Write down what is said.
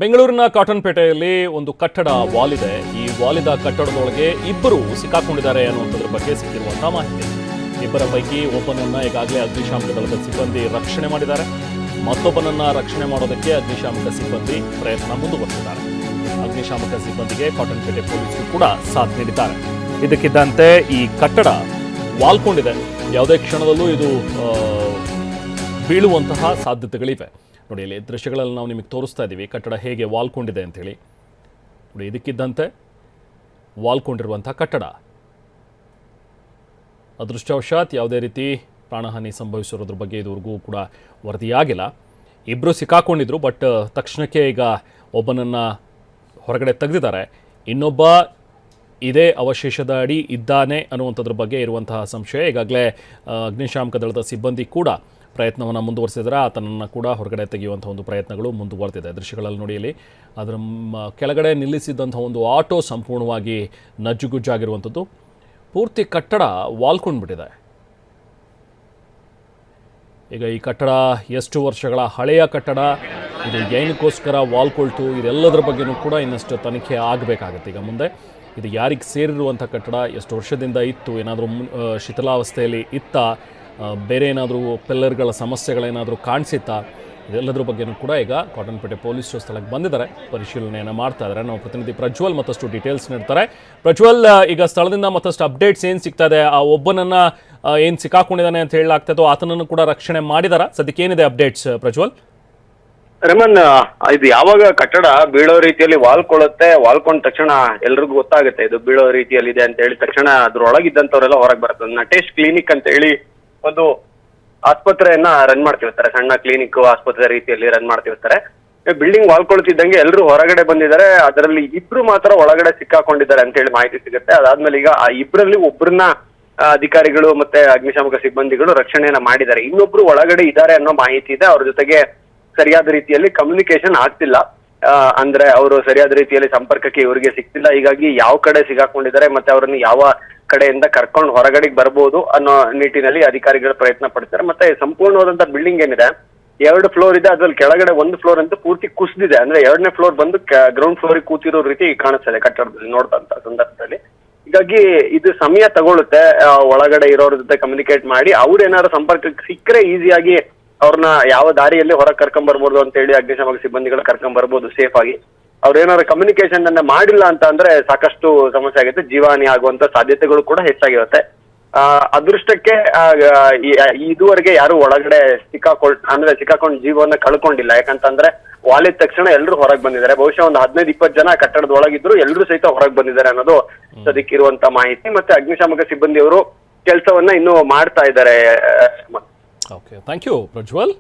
ಬೆಂಗಳೂರಿನ ಕಾಟನ್ಪೇಟೆಯಲ್ಲಿ ಒಂದು ಕಟ್ಟಡ ವಾಲಿದೆ. ಈ ವಾಲಿದ ಕಟ್ಟಡದೊಳಗೆ ಇಬ್ಬರು ಸಿಕ್ಕಾಕೊಂಡಿದ್ದಾರೆ ಅನ್ನುವಂಥದ್ರ ಬಗ್ಗೆ ಸಿಕ್ಕಿರುವಂತಹ ಮಾಹಿತಿ. ಇಬ್ಬರ ಪೈಕಿ ಒಬ್ಬನನ್ನ ಈಗಾಗಲೇ ಅಗ್ನಿಶಾಮಕ ದಳದ ಸಿಬ್ಬಂದಿ ರಕ್ಷಣೆ ಮಾಡಿದ್ದಾರೆ. ಮತ್ತೊಬ್ಬನನ್ನ ರಕ್ಷಣೆ ಮಾಡೋದಕ್ಕೆ ಅಗ್ನಿಶಾಮಕ ಸಿಬ್ಬಂದಿ ಪ್ರಯತ್ನ ಮುಂದುವರೆಸಿದ್ದಾರೆ. ಅಗ್ನಿಶಾಮಕ ಸಿಬ್ಬಂದಿಗೆ ಕಾಟನ್ಪೇಟೆ ಪೊಲೀಸರು ಕೂಡ ಸಾಥ್ ನೀಡಿದ್ದಾರೆ. ಇದಕ್ಕಿದ್ದಂತೆ ಈ ಕಟ್ಟಡ ವಾಲ್ಕೊಂಡಿದೆ. ಯಾವುದೇ ಕ್ಷಣದಲ್ಲೂ ಇದು ಬೀಳುವಂತಹ ಸಾಧ್ಯತೆಗಳಿವೆ. ನೋಡಿ, ಇಲ್ಲಿ ದೃಶ್ಯಗಳಲ್ಲಿ ನಾವು ನಿಮಗೆ ತೋರಿಸ್ತಾ ಇದ್ದೀವಿ ಕಟ್ಟಡ ಹೇಗೆ ವಾಲ್ಕೊಂಡಿದೆ ಅಂತೇಳಿ. ನೋಡಿ, ಇದಕ್ಕಿದ್ದಂತೆ ವಾಲ್ಕೊಂಡಿರುವಂಥ ಕಟ್ಟಡ. ಅದೃಷ್ಟವಶಾತ್ ಯಾವುದೇ ರೀತಿ ಪ್ರಾಣಹಾನಿ ಸಂಭವಿಸಿರೋದ್ರ ಬಗ್ಗೆ ಇದುವರೆಗೂ ಕೂಡ ವರದಿಯಾಗಿಲ್ಲ. ಇಬ್ಬರು ಸಿಕ್ಕಾಕೊಂಡಿದ್ರು, ಬಟ್ ತಕ್ಷಣಕ್ಕೆ ಈಗ ಒಬ್ಬನನ್ನು ಹೊರಗಡೆ ತೆಗೆದಿದ್ದಾರೆ. ಇನ್ನೊಬ್ಬ ಇದೇ ಅವಶೇಷದ ಅಡಿ ಇದ್ದಾನೆ ಅನ್ನುವಂಥದ್ರ ಬಗ್ಗೆ ಇರುವಂತಹ ಸಂಶಯ. ಈಗಾಗಲೇ ಅಗ್ನಿಶಾಮಕ ದಳದ ಸಿಬ್ಬಂದಿ ಕೂಡ ಪ್ರಯತ್ನವನ್ನು ಮುಂದುವರಿಸಿದರೆ ಆತನನ್ನು ಕೂಡ ಹೊರಗಡೆ ತೆಗೆಯುವಂಥ ಒಂದು ಪ್ರಯತ್ನಗಳು ಮುಂದುವರೆದಿದೆ. ದೃಶ್ಯಗಳಲ್ಲಿ ನೋಡಿ, ಇಲ್ಲಿ ಅದರ ಕೆಳಗಡೆ ನಿಲ್ಲಿಸಿದ್ದಂಥ ಒಂದು ಆಟೋ ಸಂಪೂರ್ಣವಾಗಿ ನಜ್ಜುಗುಜ್ಜಾಗಿರುವಂಥದ್ದು. ಪೂರ್ತಿ ಕಟ್ಟಡ ವಾಲ್ಕೊಂಡ್ಬಿಟ್ಟಿದೆ. ಈಗ ಈ ಕಟ್ಟಡ ಎಷ್ಟು ವರ್ಷಗಳ ಹಳೆಯ ಕಟ್ಟಡ, ಇದು ಏನಕ್ಕೋಸ್ಕರ ವಾಲ್ಕೊಳ್ತು, ಇದೆಲ್ಲದರ ಬಗ್ಗೆಯೂ ಕೂಡ ಇನ್ನಷ್ಟು ತನಿಖೆ ಆಗಬೇಕಾಗತ್ತೆ. ಈಗ ಮುಂದೆ ಇದು ಯಾರಿಗೆ ಸೇರಿರುವಂಥ ಕಟ್ಟಡ, ಎಷ್ಟು ವರ್ಷದಿಂದ ಇತ್ತು, ಏನಾದರೂ ಶಿಥಿಲಾವಸ್ಥೆಯಲ್ಲಿ ಇತ್ತಾ, ಬೇರೆ ಏನಾದರೂ ಪಿಲ್ಲರ್ಗಳ ಸಮಸ್ಯೆಗಳೇನಾದರೂ ಕಾಣಿಸಿತ್ತಾ, ಇದೆಲ್ಲದರ ಬಗ್ಗೆಯೂ ಕೂಡ ಈಗ ಕಾಟನ್ಪೇಟೆ ಪೊಲೀಸರು ಸ್ಥಳಕ್ಕೆ ಬಂದಿದ್ದಾರೆ, ಪರಿಶೀಲನೆಯನ್ನು ಮಾಡ್ತಾ ಇದ್ದಾರೆ. ನಾವು ಪ್ರತಿನಿಧಿ ಪ್ರಜ್ವಲ್ ಮತ್ತಷ್ಟು ಡೀಟೇಲ್ಸ್ ನೀಡ್ತಾರೆ. ಪ್ರಜ್ವಲ್, ಈಗ ಸ್ಥಳದಿಂದ ಮತ್ತಷ್ಟು ಅಪ್ಡೇಟ್ಸ್ ಏನು ಸಿಗ್ತಾ ಇದೆ? ಆ ಒಬ್ಬನನ್ನು ಏನು ಸಿಕ್ಕಾಕೊಂಡಿದ್ದಾನೆ ಅಂತ ಹೇಳಲಾಗ್ತದೋ ಆತನನ್ನು ಕೂಡ ರಕ್ಷಣೆ ಮಾಡಿದಾರ? ಸದ್ಯಕ್ಕೆ ಏನಿದೆ ಅಪ್ಡೇಟ್ಸ್ ಪ್ರಜ್ವಲ್? ರಮನ್, ಇದು ಯಾವಾಗ ಕಟ್ಟಡ ಬೀಳೋ ರೀತಿಯಲ್ಲಿ ವಾಲ್ಕೊಳ್ಳುತ್ತೆ, ವಾಲ್ಕೊಂಡ ತಕ್ಷಣ ಎಲ್ರಿಗೂ ಗೊತ್ತಾಗುತ್ತೆ ಇದು ಬೀಳೋ ರೀತಿಯಲ್ಲಿ ಇದೆ ಅಂತ ಹೇಳಿ. ತಕ್ಷಣ ಅದ್ರೊಳಗಿದ್ದಂಥವ್ರೆಲ್ಲ ಹೊರಗೆ ಬರ್ತದೆ. ನಟೇಶ್ ಕ್ಲಿನಿಕ್ ಅಂತ ಹೇಳಿ ಒಂದು ಆಸ್ಪತ್ರೆಯನ್ನ ರನ್ ಮಾಡ್ತಿರ್ತಾರೆ, ಸಣ್ಣ ಕ್ಲಿನಿಕ್ ಆಸ್ಪತ್ರೆ ರೀತಿಯಲ್ಲಿ ರನ್ ಮಾಡ್ತಿರ್ತಾರೆ. ಬಿಲ್ಡಿಂಗ್ ವಾಲ್ಕೊಳ್ತಿದ್ದಂಗೆ ಎಲ್ಲರೂ ಹೊರಗಡೆ ಬಂದಿದ್ದಾರೆ. ಅದರಲ್ಲಿ ಇಬ್ರು ಮಾತ್ರ ಒಳಗಡೆ ಸಿಕ್ಕಾಕೊಂಡಿದ್ದಾರೆ ಅಂತ ಹೇಳಿ ಮಾಹಿತಿ ಸಿಗುತ್ತೆ. ಅದಾದ್ಮೇಲೆ ಈಗ ಆ ಇಬ್ಬರಲ್ಲಿ ಒಬ್ಬರನ್ನ ಅಧಿಕಾರಿಗಳು ಮತ್ತೆ ಅಗ್ನಿಶಾಮಕ ಸಿಬ್ಬಂದಿಗಳು ರಕ್ಷಣೆಯನ್ನ ಮಾಡಿದ್ದಾರೆ. ಇನ್ನೊಬ್ರು ಒಳಗಡೆ ಇದ್ದಾರೆ ಅನ್ನೋ ಮಾಹಿತಿ ಇದೆ. ಅವ್ರ ಜೊತೆಗೆ ಸರಿಯಾದ ರೀತಿಯಲ್ಲಿ ಕಮ್ಯುನಿಕೇಶನ್ ಆಗ್ತಿಲ್ಲ, ಅಂದ್ರೆ ಅವರು ಸರಿಯಾದ ರೀತಿಯಲ್ಲಿ ಸಂಪರ್ಕಕ್ಕೆ ಇವರಿಗೆ ಸಿಗ್ತಿಲ್ಲ. ಹೀಗಾಗಿ ಯಾವ ಕಡೆ ಸಿಗಾಕೊಂಡಿದ್ದಾರೆ ಮತ್ತೆ ಅವರನ್ನು ಯಾವ ಕಡೆಯಿಂದ ಕರ್ಕೊಂಡು ಹೊರಗಡೆಗೆ ಬರ್ಬೋದು ಅನ್ನೋ ನಿಟ್ಟಿನಲ್ಲಿ ಅಧಿಕಾರಿಗಳು ಪ್ರಯತ್ನ ಪಡ್ತಾರೆ. ಮತ್ತೆ ಸಂಪೂರ್ಣವಾದಂತ ಬಿಲ್ಡಿಂಗ್ ಏನಿದೆ, 2 ಫ್ಲೋರ್ ಇದೆ. ಅದ್ರಲ್ಲಿ ಕೆಳಗಡೆ 1 ಫ್ಲೋರ್ ಅಂತೂ ಪೂರ್ತಿ ಕುಸಿದಿದೆ. ಅಂದ್ರೆ 2ನೇ ಫ್ಲೋರ್ ಬಂದು ಗ್ರೌಂಡ್ ಫ್ಲೋರ್ ಕೂತಿರೋ ರೀತಿ ಕಾಣಿಸ್ತದೆ ಕಟ್ಟಡದಲ್ಲಿ ನೋಡ್ದಂತ ಸಂದರ್ಭದಲ್ಲಿ. ಹೀಗಾಗಿ ಇದು ಸಮಯ ತಗೊಳುತ್ತೆ ಒಳಗಡೆ ಇರೋರ ಜೊತೆ ಕಮ್ಯುನಿಕೇಟ್ ಮಾಡಿ. ಅವ್ರೇನಾದ್ರು ಸಂಪರ್ಕಕ್ಕೆ ಸಿಕ್ಕರೆ ಈಸಿಯಾಗಿ ಅವ್ರನ್ನ ಯಾವ ದಾರಿಯಲ್ಲಿ ಹೊರಗೆ ಕರ್ಕೊಂಡ್ ಬರ್ಬೋದು ಅಂತ ಹೇಳಿ ಅಗ್ನಿಶಾಮಕ ಸಿಬ್ಬಂದಿಗಳು ಕರ್ಕೊಂಡ್ ಬರ್ಬೋದು ಸೇಫ್ ಆಗಿ. ಅವ್ರೇನಾದ್ರು ಕಮ್ಯುನಿಕೇಶನ್ ಅನ್ನ ಮಾಡಿಲ್ಲ ಅಂತ ಅಂದ್ರೆ ಸಾಕಷ್ಟು ಸಮಸ್ಯೆ ಆಗುತ್ತೆ, ಜೀವಹಾನಿ ಆಗುವಂತ ಸಾಧ್ಯತೆಗಳು ಕೂಡ ಹೆಚ್ಚಾಗಿರುತ್ತೆ. ಅದೃಷ್ಟಕ್ಕೆ ಇದುವರೆಗೆ ಯಾರು ಒಳಗಡೆ ಸಿಕ್ಕಾಕೊಂಡು ಜೀವನ ಕಳ್ಕೊಂಡಿಲ್ಲ. ಯಾಕಂತಂದ್ರೆ ವಾಲಿದ ತಕ್ಷಣ ಎಲ್ಲರೂ ಹೊರಗೆ ಬಂದಿದ್ದಾರೆ. ಬಹುಶಃ ಒಂದು 15-20 ಜನ ಕಟ್ಟಡದ ಒಳಗಿದ್ರು, ಎಲ್ಲರೂ ಸಹಿತ ಹೊರಗೆ ಬಂದಿದ್ದಾರೆ ಅನ್ನೋದು ಸದ್ಯಕ್ಕಿರುವಂತ ಮಾಹಿತಿ. ಮತ್ತೆ ಅಗ್ನಿಶಾಮಕ ಸಿಬ್ಬಂದಿಯವರು ಕೆಲಸವನ್ನ ಇನ್ನೂ ಮಾಡ್ತಾ ಇದ್ದಾರೆ. Okay, thank you Prajwal.